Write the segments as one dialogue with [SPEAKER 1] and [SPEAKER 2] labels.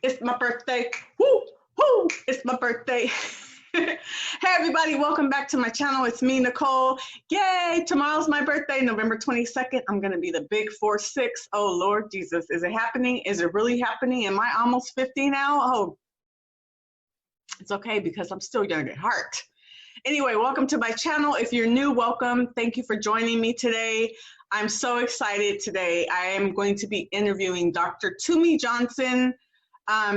[SPEAKER 1] It's my birthday. Woo, woo, it's my birthday. Hey everybody, welcome back to my channel. It's me, Nicole. Yay, tomorrow's my birthday, November 22nd. I'm gonna be the big 4-6. Oh Lord Jesus, is it happening? Is it really happening? Am I almost 50 now? Oh, it's okay because I'm still young at heart. Anyway, welcome to my channel. If you're new, welcome. Thank you for joining me today. I'm so excited today. I am going to be interviewing Dr. Tumi Johnson.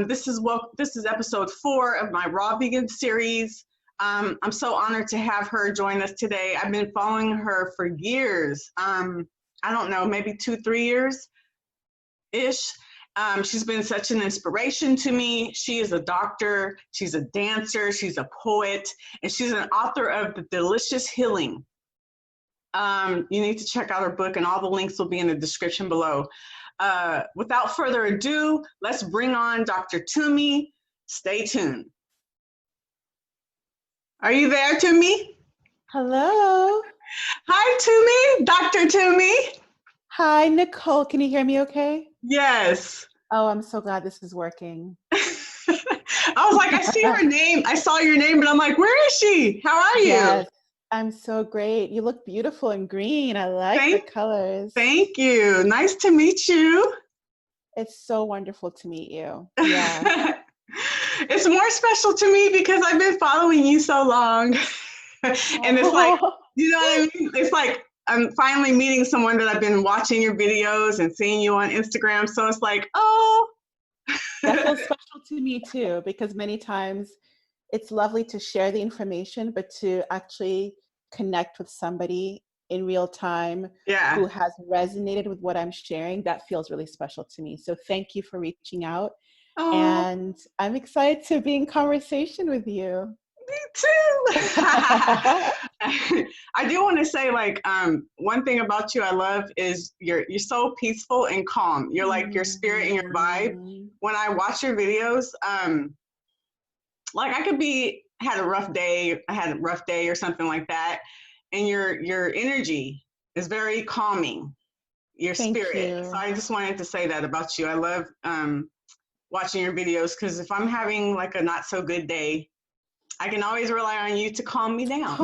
[SPEAKER 1] This is episode 4 of my Raw Vegan series. I'm so honored to have her join us today. I've been following her for years. I don't know, maybe 2-3 years-ish. She's been such an inspiration to me. She is a doctor, she's a dancer, she's a poet, and she's an author of The Delicious Healing. You need to check out her book, and all the links will be in the description below. Without further ado, let's bring on Dr. Tumi. Stay tuned. Are you there, Tumi?
[SPEAKER 2] Hello.
[SPEAKER 1] Hi, Tumi. Dr. Tumi.
[SPEAKER 2] Hi, Nicole. Can you hear me okay?
[SPEAKER 1] Yes.
[SPEAKER 2] Oh, I'm so glad this is working.
[SPEAKER 1] I was like, I see her name. I saw your name, but I'm like, where is she? How are you?
[SPEAKER 2] Yes, I'm so great. You look beautiful in green. I like the colors.
[SPEAKER 1] Thank you. Nice to meet you.
[SPEAKER 2] It's so wonderful to meet you. Yeah.
[SPEAKER 1] It's more special to me because I've been following you so long. And it's like, you know what I mean? It's like, I'm finally meeting someone that I've been watching your videos and seeing you on Instagram. So it's like, oh.
[SPEAKER 2] That feels special to me too, because many times it's lovely to share the information, but to actually connect with somebody in real time who has resonated with what I'm sharing, that feels really special to me. So thank you for reaching out. Oh. And I'm excited to be in conversation with you.
[SPEAKER 1] Me too. I do want to say, like, one thing about you I love is you're so peaceful and calm. You're like your spirit and your vibe. When I watch your videos, like I could had a rough day or something like that, and your energy is very calming. Your spirit. So I just wanted to say that about you. I love watching your videos because if I'm having like a not so good day, I can always rely on you to calm me down.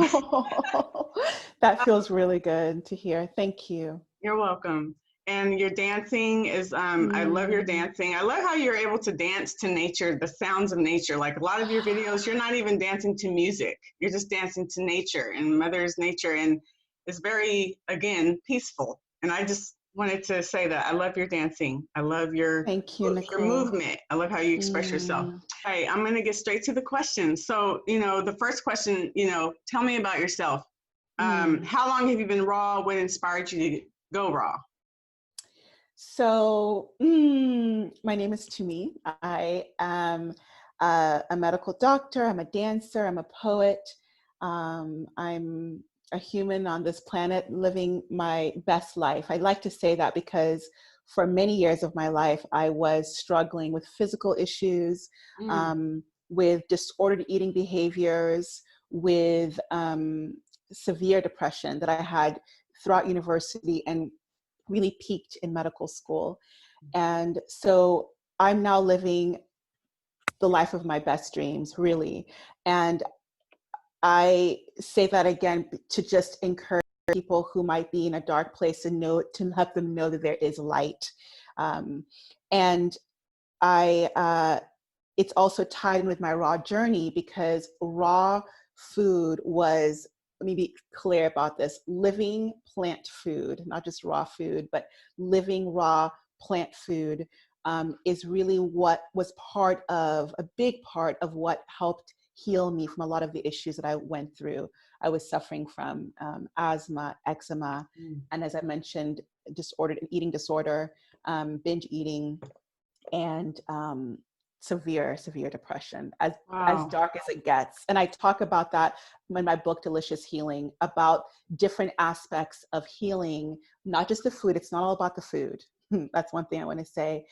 [SPEAKER 2] That feels really good to hear. Thank you.
[SPEAKER 1] You're welcome. And your dancing is, I love your dancing. I love how you're able to dance to nature, the sounds of nature. Like a lot of your videos, you're not even dancing to music. You're just dancing to nature and Mother's nature. And it's very, again, peaceful. And I just wanted to say that I love your dancing. I love your movement. I love how you express yourself. All right, I'm going to get straight to the questions. So, the first question, tell me about yourself. How long have you been raw? What inspired you to go raw?
[SPEAKER 2] So, my name is Tumi. I am a medical doctor. I'm a dancer. I'm a poet. I'm a human on this planet living my best life. I like to say that because for many years of my life, I was struggling with physical issues, with disordered eating behaviors, with severe depression that I had throughout university and really peaked in medical school. And so I'm now living the life of my best dreams, really. And I say that again to just encourage people who might be in a dark place to let them know that there is light. And it's also tied in with my raw journey because raw food was, let me be clear about this, living plant food, not just raw food, but living raw plant food is really what was a big part of what helped heal me from a lot of the issues that I went through. I was suffering from asthma, eczema, and as I mentioned, disordered eating disorder, binge eating, and severe depression, as dark as it gets. And I talk about that in my book, Delicious Healing, about different aspects of healing, not just the food. It's not all about the food. That's one thing I want to say,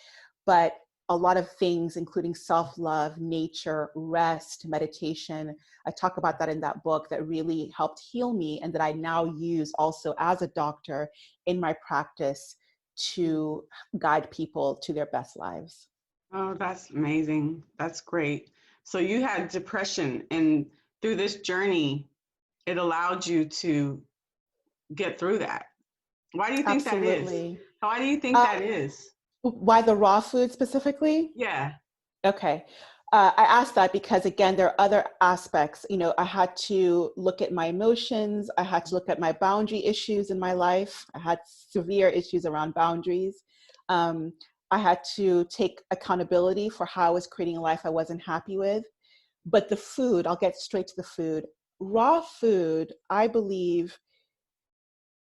[SPEAKER 2] but a lot of things, including self-love, nature, rest, meditation. I talk about that in that book that really helped heal me and that I now use also as a doctor in my practice to guide people to their best lives.
[SPEAKER 1] Oh, that's amazing. That's great. So you had depression, and through this journey, it allowed you to get through that. Why do you think that is?
[SPEAKER 2] Absolutely.
[SPEAKER 1] Why do you think
[SPEAKER 2] Uh,
[SPEAKER 1] that is?
[SPEAKER 2] why the raw food specifically?
[SPEAKER 1] Yeah.
[SPEAKER 2] Okay. I asked that because, again, there are other aspects. You know, I had to look at my emotions. I had to look at my boundary issues in my life. I had severe issues around boundaries. Um, I had to take accountability for how I was creating a life I wasn't happy with. But the food, I'll get straight to the food. Raw food, I believe,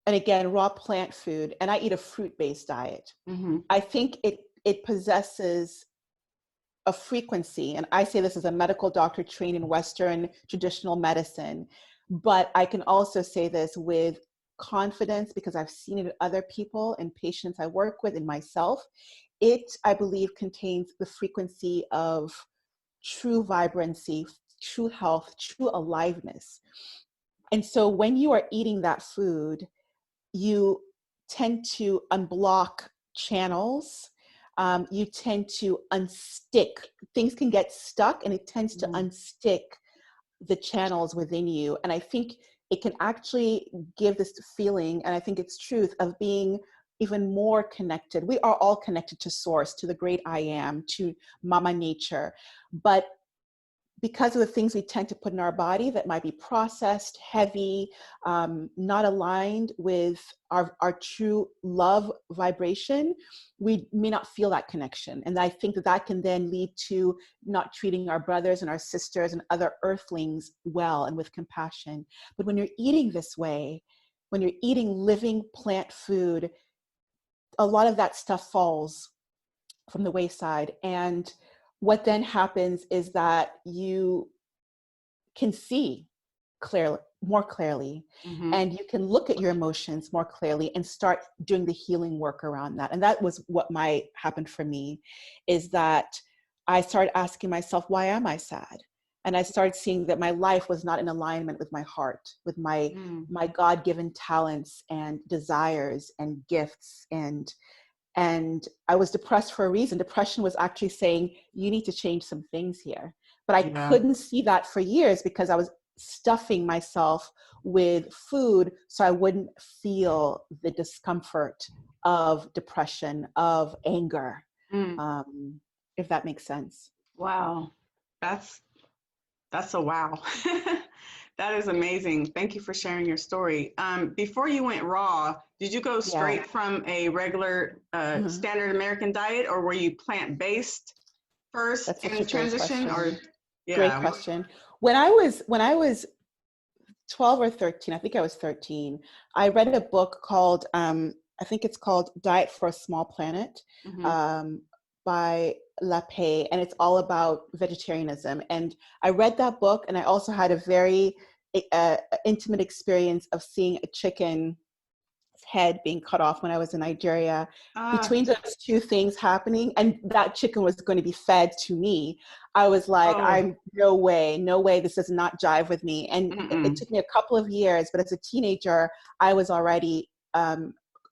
[SPEAKER 2] and again, raw plant food, and I eat a fruit-based diet.
[SPEAKER 1] Mm-hmm.
[SPEAKER 2] I think it possesses a frequency, and I say this as a medical doctor trained in Western traditional medicine, but I can also say this with confidence because I've seen it in other people and patients I work with and myself. It, I believe, contains the frequency of true vibrancy, true health, true aliveness. And so when you are eating that food, you tend to unblock channels. You tend to unstick. Things can get stuck and it tends to
[SPEAKER 1] Mm-hmm.
[SPEAKER 2] unstick the channels within you. And I think it can actually give this feeling, and I think it's truth, of being even more connected. We are all connected to source, to the great I am, to Mama Nature. But because of the things we tend to put in our body that might be processed, heavy, not aligned with our true love vibration, we may not feel that connection. And I think that that can then lead to not treating our brothers and our sisters and other earthlings well and with compassion. But when you're eating this way, when you're eating living plant food, a lot of that stuff falls from the wayside. And what then happens is that you can see clearly, more clearly,
[SPEAKER 1] Mm-hmm.
[SPEAKER 2] and you can look at your emotions more clearly and start doing the healing work around that. And that was what might happen for me, is that I started asking myself, why am I sad? And I started seeing that my life was not in alignment with my heart, with my God-given talents and desires and gifts, and I was depressed for a reason. Depression was actually saying, you need to change some things here. But I
[SPEAKER 1] Yeah.
[SPEAKER 2] couldn't see that for years because I was stuffing myself with food so I wouldn't feel the discomfort of depression, of anger,
[SPEAKER 1] Mm.
[SPEAKER 2] um, if that makes sense.
[SPEAKER 1] Wow. That's that's a wow. That is amazing. Thank you for sharing your story. Before you went raw, did you go
[SPEAKER 2] Yeah.
[SPEAKER 1] straight from a regular
[SPEAKER 2] Mhm.
[SPEAKER 1] standard American diet, or were you plant-based first
[SPEAKER 2] That's such a
[SPEAKER 1] and
[SPEAKER 2] great
[SPEAKER 1] transition? Or
[SPEAKER 2] question. Great
[SPEAKER 1] yeah.
[SPEAKER 2] question. When I was 12 or 13, I think I was 13, I read a book called, I think it's called Diet for a Small Planet,
[SPEAKER 1] Mm-hmm.
[SPEAKER 2] um, by LaPay, and it's all about vegetarianism. And I read that book, and I also had a very uh, intimate experience of seeing a chicken head being cut off when I was in Nigeria.
[SPEAKER 1] Uh,
[SPEAKER 2] Between those two things happening, and that chicken was going to be fed to me, I was like,
[SPEAKER 1] oh.
[SPEAKER 2] I'm no way, no way, this does not jive with me. And it
[SPEAKER 1] Mm-mm.
[SPEAKER 2] took me a couple of years, but as a teenager, I was already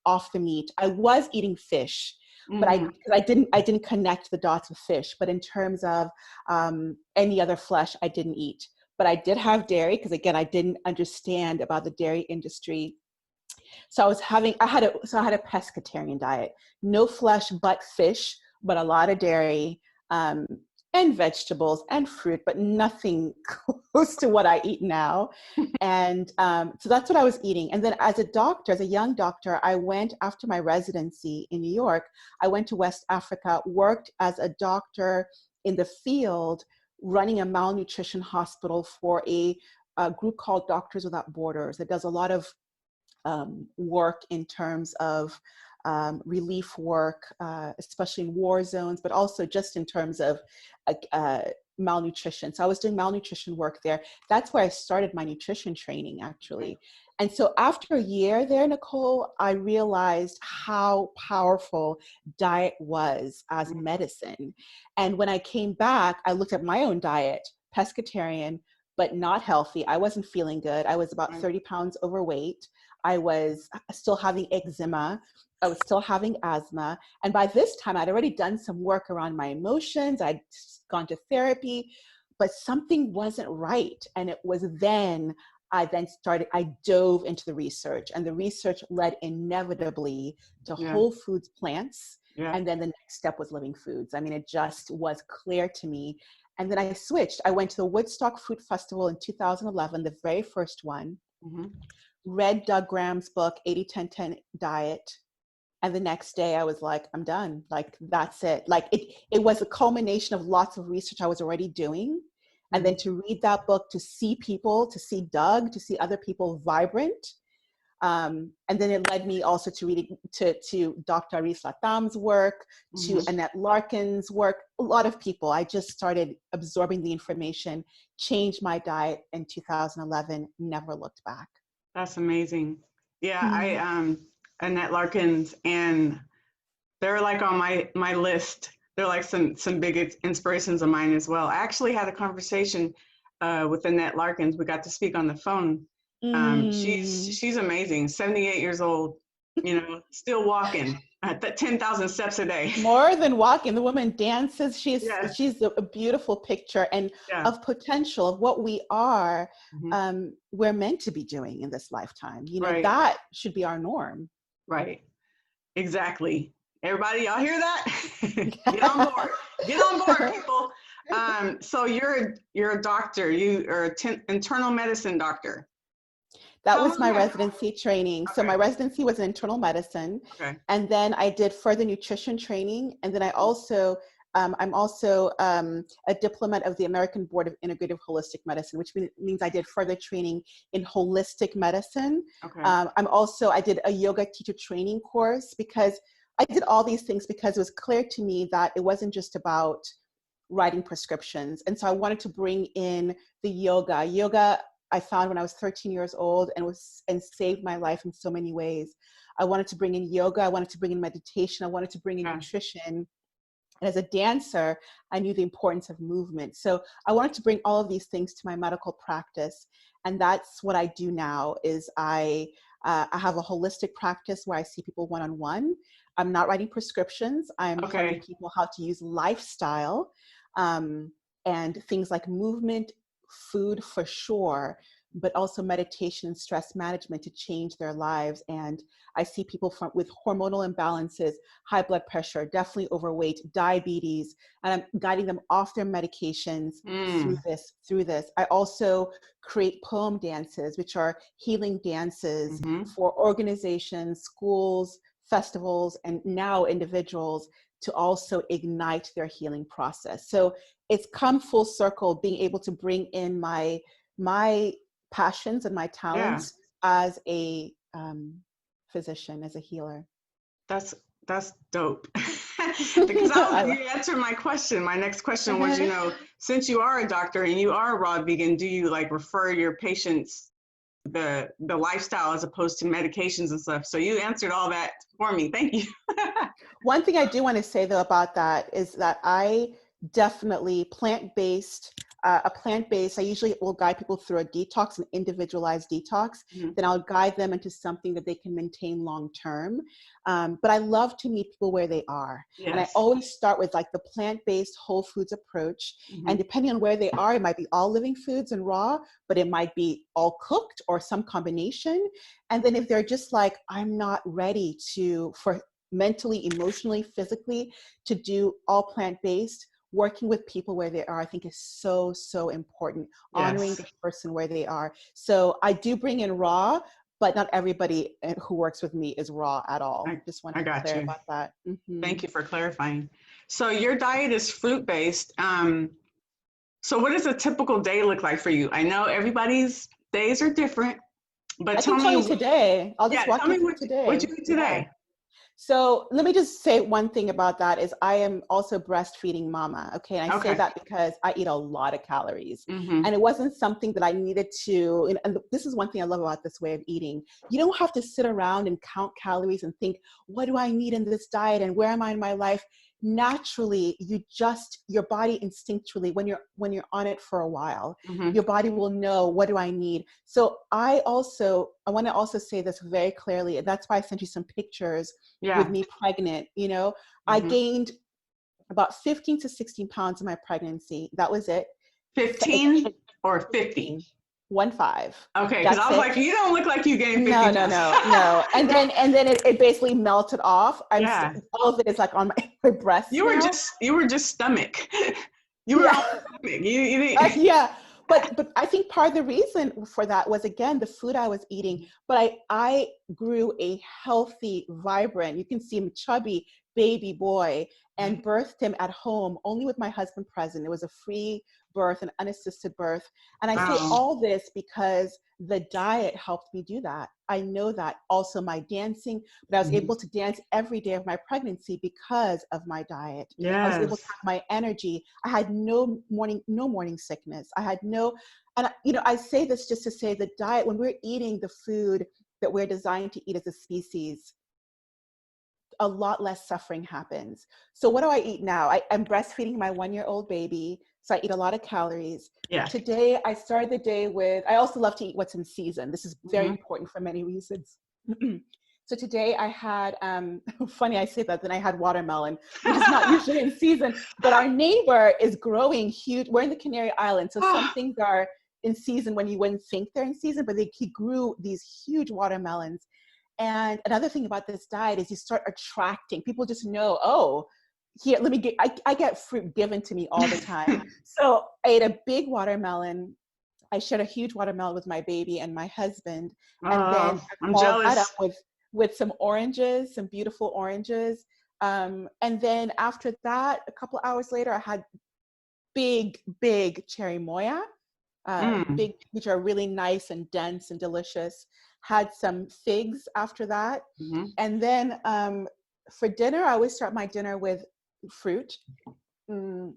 [SPEAKER 2] off the meat. I was eating fish, but
[SPEAKER 1] Mm-hmm.
[SPEAKER 2] I didn't connect the dots with fish. But in terms of any other flesh, I didn't eat. But I did have dairy because, again, I didn't understand about the dairy industry. So I had a pescatarian diet, no flesh but fish, but a lot of dairy, um, and vegetables and fruit, but nothing close to what I eat now. And so that's what I was eating. And then as a doctor, as a young doctor, I went after my residency in New York. I went to West Africa, worked as a doctor in the field, running a malnutrition hospital for a group called Doctors Without Borders that does a lot of work in terms of relief work, especially in war zones, but also just in terms of malnutrition. So I was doing malnutrition work there. That's where I started my nutrition training, actually. And so after a year there, Nicole, I realized how powerful diet was as medicine. And when I came back, I looked at my own diet, pescatarian, but not healthy. I wasn't feeling good. I was about 30 pounds overweight. I was still having eczema. I was still having asthma. And by this time, I'd already done some work around my emotions. I'd gone to therapy, but something wasn't right. And it was then I dove into the research, and the research led inevitably to
[SPEAKER 1] Yeah.
[SPEAKER 2] whole foods plants.
[SPEAKER 1] Yeah.
[SPEAKER 2] And then the next step was living foods. I mean, it just was clear to me. And then I switched. I went to the Woodstock Food Festival in 2011, the very first one,
[SPEAKER 1] Mm-hmm.
[SPEAKER 2] read Doug Graham's book, 80-10-10 Diet. And the next day I was like, I'm done. Like, that's it. Like it was a culmination of lots of research I was already doing. And then to read that book, to see people, to see Doug, to see other people vibrant. And then it led me also to reading to Dr. Aris Latham's work, to Annette Larkin's work, a lot of people. I just started absorbing the information, changed my diet in 2011, never looked back.
[SPEAKER 1] That's amazing. Yeah, Annette Larkins, and they're like on my list. They're like some big inspirations of mine as well. I actually had a conversation with Annette Larkins. We got to speak on the phone. She's amazing. 78 years old, still walking at 10,000 steps a day.
[SPEAKER 2] More than walking, the woman dances. She's a beautiful picture and
[SPEAKER 1] Yeah.
[SPEAKER 2] of potential of what we are. We're meant to be doing in this lifetime.
[SPEAKER 1] Right.
[SPEAKER 2] That should be our norm.
[SPEAKER 1] Right. Exactly. Everybody, y'all hear that? Get on board. Get on board, people. So you're a doctor. You are an internal medicine doctor.
[SPEAKER 2] That was my residency training. Okay. So my residency was in internal medicine.
[SPEAKER 1] Okay.
[SPEAKER 2] And then I did further nutrition training. And then I also, I'm also a diplomat of the American Board of Integrative Holistic Medicine, which means I did further training in holistic medicine. Okay. I did a yoga teacher training course, because I did all these things because it was clear to me that it wasn't just about writing prescriptions. And so I wanted to bring in the yoga. Yoga, I found when I was 13 years old and saved my life in so many ways. I wanted to bring in yoga. I wanted to bring in meditation. I wanted to bring in nutrition. And as a dancer, I knew the importance of movement. So I wanted to bring all of these things to my medical practice. And that's what I do now is I have a holistic practice where I see people one-on-one. I'm not writing prescriptions. I'm telling people how to use lifestyle and things like movement, food for sure, but also meditation and stress management to change their lives. And I see people with hormonal imbalances, high blood pressure, definitely overweight, diabetes, and I'm guiding them off their medications through this. I also create poem dances, which are healing dances for organizations, schools, festivals, and now individuals to also ignite their healing process. So it's come full circle, being able to bring in my passions and my talents as a physician, as a healer.
[SPEAKER 1] That's dope. Because you answered my question. My next question was, since you are a doctor and you are a raw vegan, do you like refer your patients the lifestyle as opposed to medications and stuff? So you answered all that for me. Thank you.
[SPEAKER 2] One thing I do want to say though about that is that I definitely plant-based, I usually will guide people through a detox, an individualized detox. Then I'll guide them into something that they can maintain long-term. But I love to meet people where they are. And I always start with like the plant-based whole foods approach. And depending on where they are, it might be all living foods and raw, but it might be all cooked or some combination. And then if they're just like, I'm not ready for mentally, emotionally, physically to do all plant-based, working with people where they are, I think is so, so important. Honoring the person where they are. So I do bring in raw, but not everybody who works with me is raw at all. I just want to be clear about that.
[SPEAKER 1] Thank you for clarifying. So your diet is fruit-based. So what does a typical day look like for you? I know everybody's days are different, but
[SPEAKER 2] I can tell you today. I'll just walk you through today.
[SPEAKER 1] What you do today?
[SPEAKER 2] So let me just say one thing about that is I am also breastfeeding mama. Okay. And I say that because I eat a lot of calories and it wasn't something that I needed to, and this is one thing I love about this way of eating. You don't have to sit around and count calories and think, what do I need in this diet? And where am I in my life? naturally, your body instinctually, when you're on it for a while,
[SPEAKER 1] Mm-hmm.
[SPEAKER 2] your body will know, what do I need? So I want to also say this very clearly, and that's why I sent you some pictures with
[SPEAKER 1] Yeah.
[SPEAKER 2] me pregnant. I
[SPEAKER 1] Mm-hmm.
[SPEAKER 2] gained about 15 to 16 pounds in my pregnancy. That was it.
[SPEAKER 1] 15 or 50?
[SPEAKER 2] 15, 1-5.
[SPEAKER 1] Okay, because I
[SPEAKER 2] That's
[SPEAKER 1] was
[SPEAKER 2] it.
[SPEAKER 1] like, you don't look like you gained 50
[SPEAKER 2] No, no,
[SPEAKER 1] pounds.
[SPEAKER 2] no, no. And then it basically melted off.
[SPEAKER 1] Yeah.
[SPEAKER 2] All of it is like on my breasts
[SPEAKER 1] You were
[SPEAKER 2] now.
[SPEAKER 1] just stomach. You were
[SPEAKER 2] Yeah.
[SPEAKER 1] on stomach. You didn't.
[SPEAKER 2] Yeah. But I think part of the reason for that was, again, the food I was eating. But I grew a healthy, vibrant, you can see him, chubby baby boy, and birthed him at home only with my husband present. It was a free birth, an unassisted birth. And I say
[SPEAKER 1] Wow.
[SPEAKER 2] all this because the diet helped me do that. I know that. Also my dancing, but I was
[SPEAKER 1] Mhm.
[SPEAKER 2] able to dance every day of my pregnancy because of my diet. I was able to
[SPEAKER 1] Yes.
[SPEAKER 2] have my energy. I had no morning sickness. I had no, and I say this just to say the diet, when we're eating the food that we're designed to eat as a species, a lot less suffering happens. So what do I eat now? I'm breastfeeding my 1-year-old baby, so I eat a lot of calories.
[SPEAKER 1] Yeah.
[SPEAKER 2] Today, I started the day with, I also love to eat what's in season. This is very
[SPEAKER 1] Mhm.
[SPEAKER 2] important for many reasons. So today I had, funny I say that, then I had watermelon, which is not usually in season, but our neighbor is growing huge. We're in the Canary Islands, so some things are in season when you wouldn't think they're in season, but he grew these huge watermelons. And another thing about this diet is you start attracting, people just know, oh, here, let me get, I get fruit given to me all the time. So I ate a big watermelon. I shared a huge watermelon with my baby and my husband. And then
[SPEAKER 1] Oh,
[SPEAKER 2] I
[SPEAKER 1] I'm
[SPEAKER 2] followed that up
[SPEAKER 1] jealous.
[SPEAKER 2] with some oranges, some beautiful oranges. And then after that, a couple hours later, I had big cherry moya,
[SPEAKER 1] Mm.
[SPEAKER 2] which are really nice and dense and delicious. Had some figs after that.
[SPEAKER 1] Mhm.
[SPEAKER 2] And then for dinner, I always start my dinner with fruit. Mm.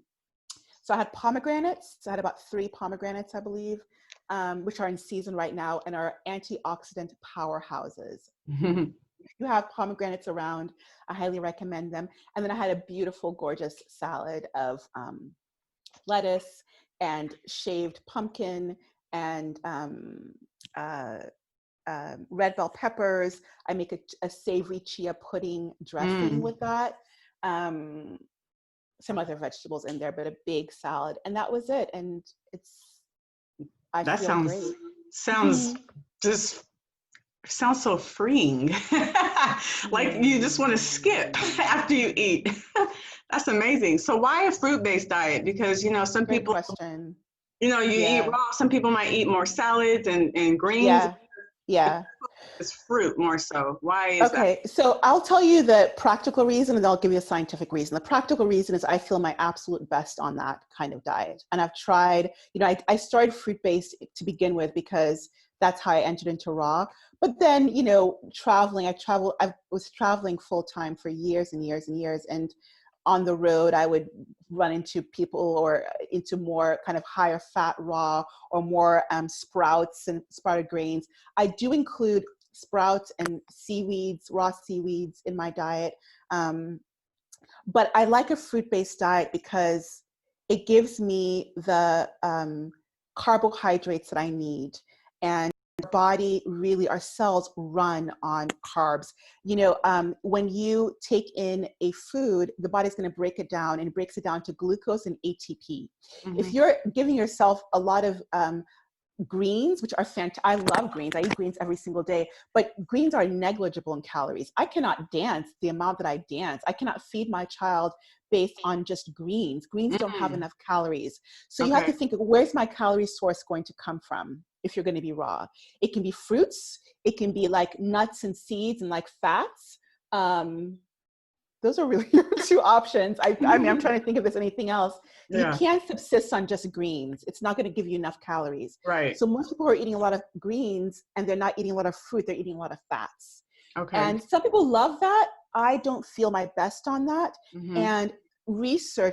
[SPEAKER 2] So I had pomegranates. So I had about 3 pomegranates, I believe, which are in season right now and are antioxidant powerhouses. If you have pomegranates around, I highly recommend them. And then I had a beautiful, gorgeous salad of lettuce and shaved pumpkin and uh, red bell peppers. I make a savory chia pudding dressing
[SPEAKER 1] Mm.
[SPEAKER 2] with that. Some other vegetables in there, but a big salad. And that was it. And I
[SPEAKER 1] That
[SPEAKER 2] feel great.
[SPEAKER 1] sounds just sounds so freeing. Like you just want to skip after you eat. That's amazing. So why a fruit-based diet? Because some
[SPEAKER 2] Great
[SPEAKER 1] people,
[SPEAKER 2] question.
[SPEAKER 1] you eat
[SPEAKER 2] Yeah.
[SPEAKER 1] raw. Some people might eat more salads and greens.
[SPEAKER 2] Yeah. Yeah.
[SPEAKER 1] It's fruit more so. Why is that?
[SPEAKER 2] Okay, so I'll tell you the practical reason and then I'll give you a scientific reason. The practical reason is I feel my absolute best on that kind of diet. And I've tried, I started fruit-based to begin with because that's how I entered into raw. But then, traveling, I was traveling full time for years and years and years. And on the road, I would run into people or into more kind of higher fat raw or more sprouts and sprouted grains. I do include sprouts and seaweeds, raw seaweeds in my diet. But I like a fruit-based diet because it gives me the carbohydrates that I need. And our body really, our cells run on carbs. When you take in a food, the body's going to break it down, and it breaks it down to glucose and ATP. If
[SPEAKER 1] Mhm.
[SPEAKER 2] you're giving yourself a lot of greens, which are fantastic. I love greens. I eat greens every single day, but greens are negligible in calories. I cannot dance the amount that I dance. I cannot feed my child based on just greens. Greens don't have
[SPEAKER 1] Mm.
[SPEAKER 2] enough calories. So you have
[SPEAKER 1] Okay.
[SPEAKER 2] to think, where's my calorie source going to come from if you're going to be raw? It can be fruits. It can be like nuts and seeds and like fats. Those are really your 2 options. I mean, I'm trying to think if there's anything else. You
[SPEAKER 1] Yeah.
[SPEAKER 2] can't subsist on just greens. It's not going to give you enough calories.
[SPEAKER 1] Right.
[SPEAKER 2] So most people are eating a lot of greens and they're not eating a lot of fruit. They're eating a lot of fats.
[SPEAKER 1] Okay.
[SPEAKER 2] And some people love that. I don't feel my best on that.
[SPEAKER 1] Mhm.
[SPEAKER 2] And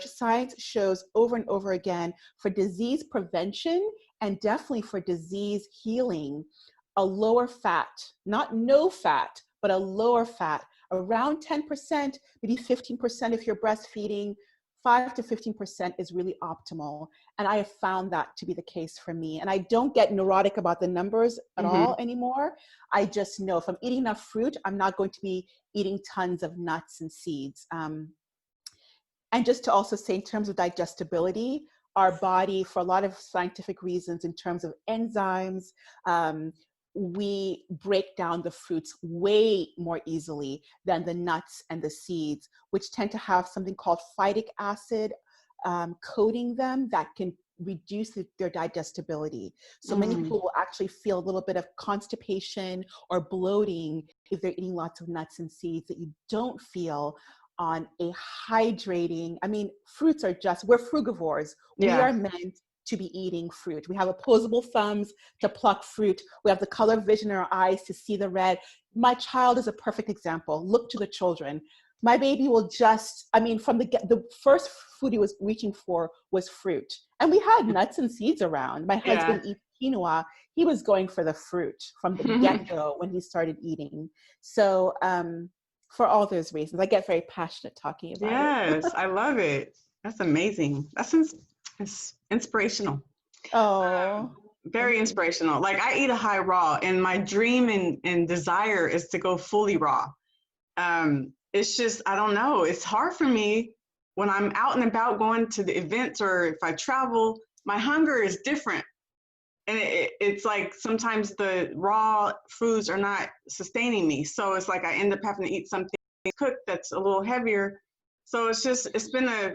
[SPEAKER 2] science shows over and over again for disease prevention and definitely for disease healing, a lower fat, not no fat, but a lower fat, around 10%, maybe 15% if you're breastfeeding. 5 to 15% is really optimal. And I have found that to be the case for me. And I don't get neurotic about the numbers at all anymore. I just know if I'm eating enough fruit, I'm not going to be eating tons of nuts and seeds. And just to also say, in terms of digestibility, our body, for a lot of scientific reasons, in terms of enzymes, we break down the fruits way more easily than the nuts and the seeds, which tend to have something called phytic acid coating them that can reduce their digestibility. So many people will actually feel a little bit of constipation or bloating if they're eating lots of nuts and seeds that you don't feel on a hydrating. I mean, fruits are just, we're frugivores. We are meant to be eating fruit. We have opposable thumbs to pluck fruit. We have the color vision in our eyes to see the red. My child is a perfect example. Look to the children. My baby will just, I mean, from the first food he was reaching for was fruit. And we had nuts and seeds around. My husband eats quinoa. He was going for the fruit from the get-go when he started eating. So for all those reasons, I get very passionate talking about it.
[SPEAKER 1] Yes, I love it. That's amazing. That's it's inspirational.
[SPEAKER 2] Oh.
[SPEAKER 1] Very inspirational. Like I eat a high raw, and my dream and desire is to go fully raw. It's just, I don't know. It's hard for me when I'm out and about going to the events, or if I travel, my hunger is different. And it's like sometimes the raw foods are not sustaining me. So it's like I end up having to eat something cooked that's a little heavier. So it's been a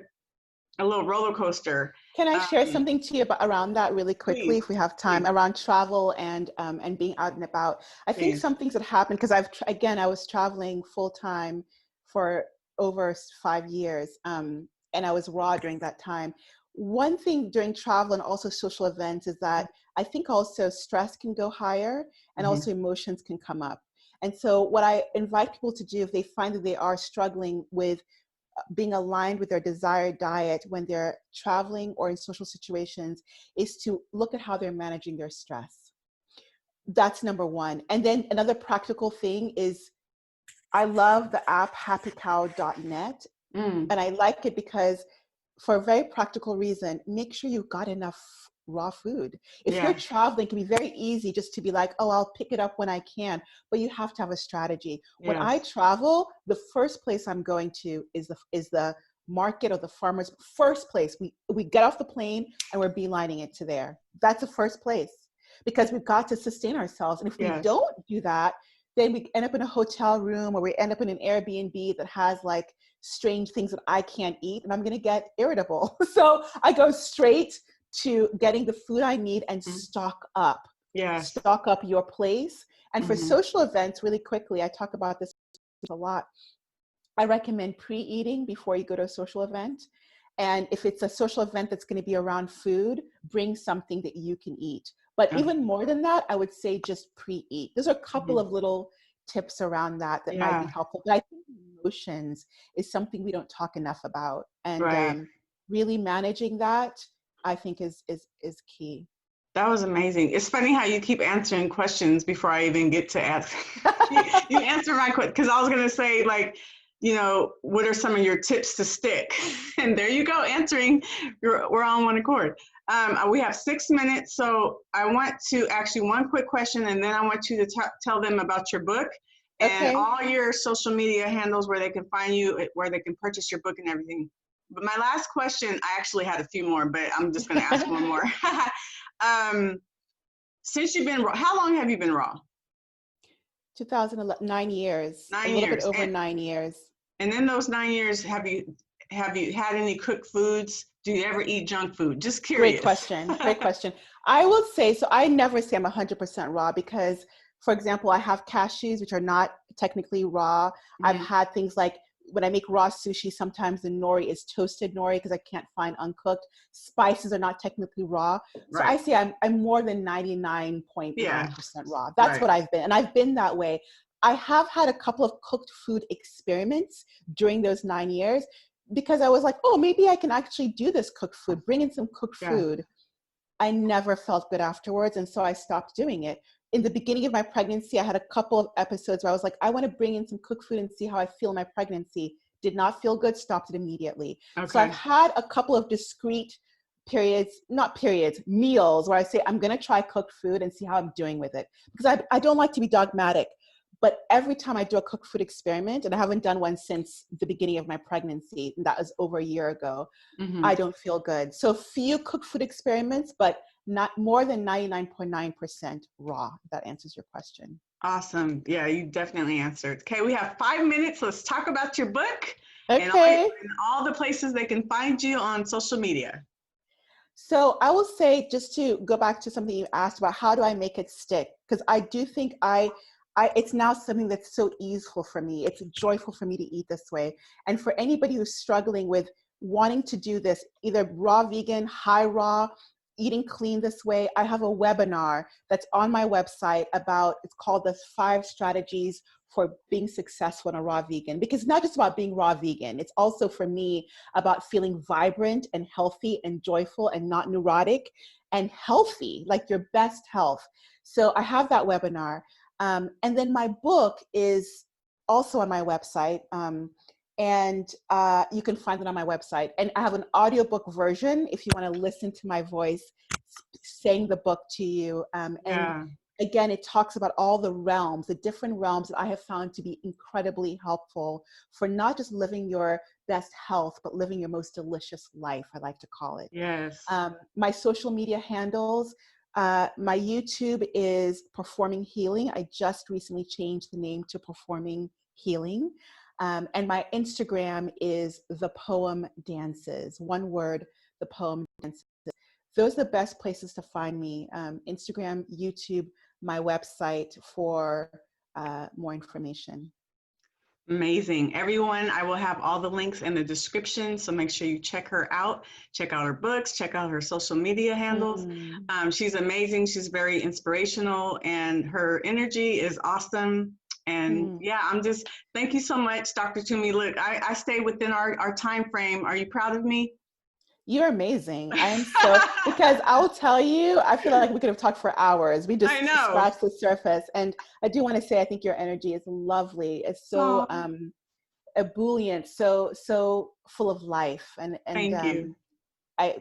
[SPEAKER 1] little roller coaster.
[SPEAKER 2] Can I share something to you around that really quickly,
[SPEAKER 1] please,
[SPEAKER 2] if we have time, around travel and being out and about? I think some things that happened, because I was traveling full time for over 5 years, and I was raw during that time. One thing during travel and also social events is that I think also stress can go higher, and also emotions can come up. And so what I invite people to do, if they find that they are struggling with being aligned with their desired diet when they're traveling or in social situations, is to look at how they're managing their stress. That's number one. And then another practical thing is, I love the app happycow.net. And I like it because, for a very practical reason, make sure you've got enough raw food. If you're traveling, it can be very easy just to be like, oh, I'll pick it up when I can, but you have to have a strategy. When I travel, the first place I'm going to is the market or the farmer's. First place, we get off the plane and we're beelining it to there. That's the first place, because we've got to sustain ourselves. And if we don't do that, then we end up in a hotel room, or we end up in an Airbnb that has like strange things that I can't eat, and I'm going to get irritable. So I go straight to getting the food I need and stock up. Stock up your place. And for social events, really quickly, I talk about this a lot. I recommend pre-eating before you go to a social event. And if it's a social event that's going to be around food, bring something that you can eat. But even more than that, I would say just pre-eat. There's a couple of little tips around that might be helpful. But I think emotions is something we don't talk enough about. And really managing that, I think is key.
[SPEAKER 1] That was amazing. It's funny how you keep answering questions before I even get to ask. You answer my question, because I was going to say, like, you know, what are some of your tips to stick? And there you go, answering. We're on one accord. We have 6 minutes, so I want to actually one quick question, and then I want you to tell them about your book and all your social media handles, where they can find you, where they can purchase your book and everything. But my last question, I actually had a few more, but I'm just going to ask one more. Since you've been raw, how long have you been raw?
[SPEAKER 2] 2011, 9 years.
[SPEAKER 1] 9
[SPEAKER 2] years. A little bit over 9 years.
[SPEAKER 1] And in those 9 years, have you had any cooked foods? Do you ever eat junk food? Just curious.
[SPEAKER 2] Great question. Great question. I will say, so I never say I'm 100% raw, because, for example, I have cashews, which are not technically raw. I've had things like, when I make raw sushi, sometimes the nori is toasted nori because I can't find uncooked. Spices are not technically raw. So I say I'm more than 99.9% raw. That's what I've been. And I've been that way. I have had a couple of cooked food experiments during those 9 years, because I was like, oh, maybe I can actually do this cooked food, bring in some cooked food. I never felt good afterwards. And so I stopped doing it. in the beginning of my pregnancy, I had a couple of episodes where I was like, I want to bring in some cooked food and see how I feel in my pregnancy. Did not feel good, stopped it immediately. So I've
[SPEAKER 1] Okay.
[SPEAKER 2] had a couple of discrete periods, not periods, meals where I say, I'm going to try cooked food and see how I'm doing with it. Because I don't like to be dogmatic, but every time I do a cooked food experiment, and I haven't done one since the beginning of my pregnancy, and that was over a year ago, I don't feel good. So few cooked food experiments, but not more than 99.9% raw, if that answers your question.
[SPEAKER 1] Awesome. Yeah, you definitely answered. Okay, we have 5 minutes. Let's talk about your book and
[SPEAKER 2] Okay.
[SPEAKER 1] all the places they can find you on social media.
[SPEAKER 2] So I will say, just to go back to something you asked about, how do I make it stick? Because I do think it's now something that's so easeful for me. It's joyful for me to eat this way. And for anybody who's struggling with wanting to do this, either raw vegan, high raw, eating clean this way, I have a webinar that's on my website it's called the 5 strategies for being successful in a raw vegan. Because it's not just about being raw vegan. It's also, for me, about feeling vibrant and healthy and joyful and not neurotic and healthy, like your best health. So I have that webinar. And then my book is also on my website. And you can find it on my website. And I have an audiobook version if you want to listen to my voice saying the book to you. And again, it talks about all the realms, the different realms that I have found to be incredibly helpful for not just living your best health, but living your most delicious life, I like to call it.
[SPEAKER 1] Yes.
[SPEAKER 2] My social media handles, my YouTube is Performing Healing. I just recently changed the name to Performing Healing. And my Instagram is The Poem Dances. One word, The Poem Dances. Those are the best places to find me. Instagram, YouTube, my website for more information.
[SPEAKER 1] Amazing. Everyone, I will have all the links in the description, so make sure you check her out. Check out her books, check out her social media handles. She's amazing. She's very inspirational, and her energy is awesome. And yeah, thank you so much, Dr. Tumi. Look, I stay within our time frame. Are you proud of me?
[SPEAKER 2] You're amazing. I am so, because I will tell you, I feel like we could have talked for hours. We just scratched the surface. And I do want to say, I think your energy is lovely. It's so ebullient, so full of life. And
[SPEAKER 1] thank you.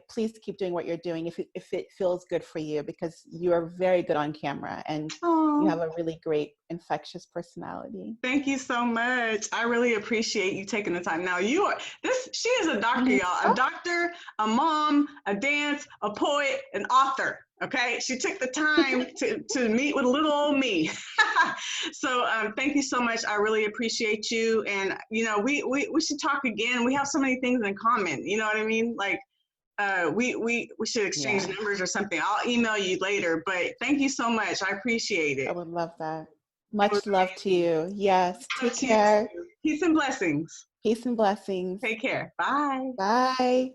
[SPEAKER 2] Please keep doing what you're doing if it feels good for you, because you are very good on camera and you have a really great infectious personality.
[SPEAKER 1] Thank you so much. I really appreciate you taking the time. Now she is a doctor, y'all. A doctor, a mom, a dance, a poet, an author. Okay, she took the time to meet with little old me. So thank you so much. I really appreciate you. And we should talk again. We have so many things in common. You know what I mean? Like we should exchange numbers or something. I'll email you later. But thank you so much. I appreciate it.
[SPEAKER 2] I would love that. Much love to you. Yes. Take care.
[SPEAKER 1] Peace and blessings.
[SPEAKER 2] Peace and blessings.
[SPEAKER 1] Take care. Bye.
[SPEAKER 2] Bye.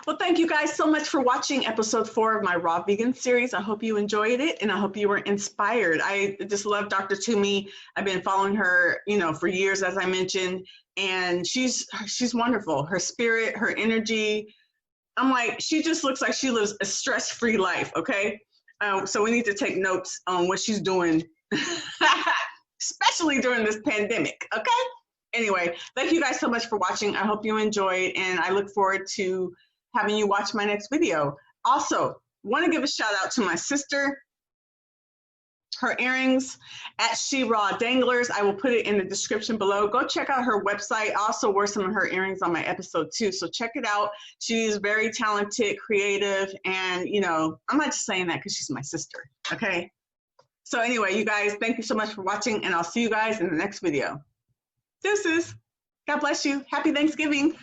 [SPEAKER 1] Well, thank you guys so much for watching episode 4 of my Raw Vegan series. I hope you enjoyed it, and I hope you were inspired. I just love Dr. Tumi. I've been following her, for years, as I mentioned, and she's wonderful. Her spirit, her energy. I'm like, she just looks like she lives a stress-free life, okay? So we need to take notes on what she's doing, especially during this pandemic, okay? Anyway, thank you guys so much for watching. I hope you enjoyed, and I look forward to having you watch my next video. Also, want to give a shout out to my sister. Her earrings at She Raw Danglers. I will put it in the description below. Go check out her website. I also wore some of her earrings on my episode too, so check it out. She's very talented, creative, and I'm not just saying that because she's my sister, okay? So anyway, you guys, thank you so much for watching, and I'll see you guys in the next video. Deuces. God bless you. Happy Thanksgiving.